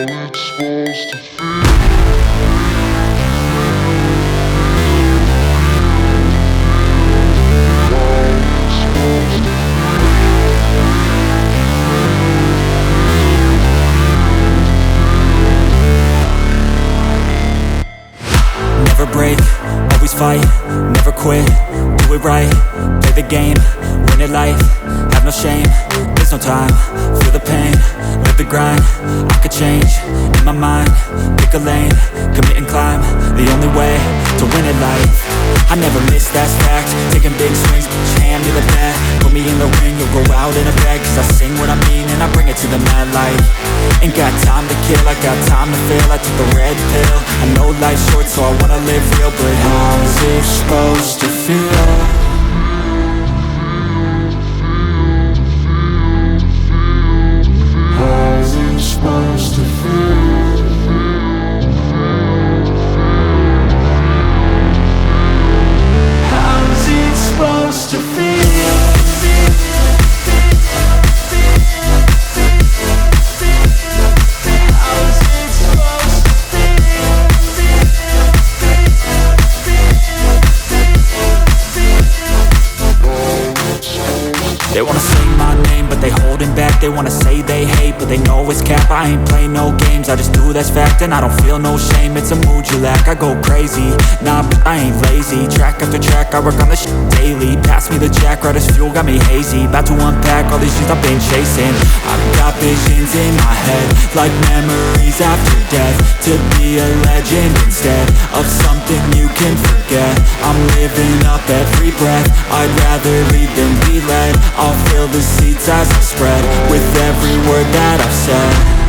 it's supposed to feel. Never break, always fight, never quit, do it right, play the game, win it life, have no shame, there's no time, feel the pain, live the grind, I could change, in my mind, pick a lane, commit and climb, the only way to win it life. I never miss, that's fact, taking big swings, hand me the bat, put me in the ring, you'll go out in a bag, cause I sing what I mean and I bring it to the mad light. Ain't got time to kill, I got time to feel, I took the red pill, I know life's short so I wanna live real, but how's it supposed to feel? How's it supposed to feel? How's it supposed to feel? They wanna say my name, but they holding back. They wanna say they hate, but they know it's cap. I ain't play no games, I just do, that's fact. And I don't feel no shame, it's a mood you lack. I go crazy, nah, but I ain't lazy. Track after track, I work on this shit daily. Pass me the jack, right as fuel, got me hazy. About to unpack all these things I've been chasing. I've got visions in my head, like memories after death. To be a legend instead of something you can forget. I'm living up every breath, I'd rather lead than be led. I'll fill the seats as I spread with every word that I've said.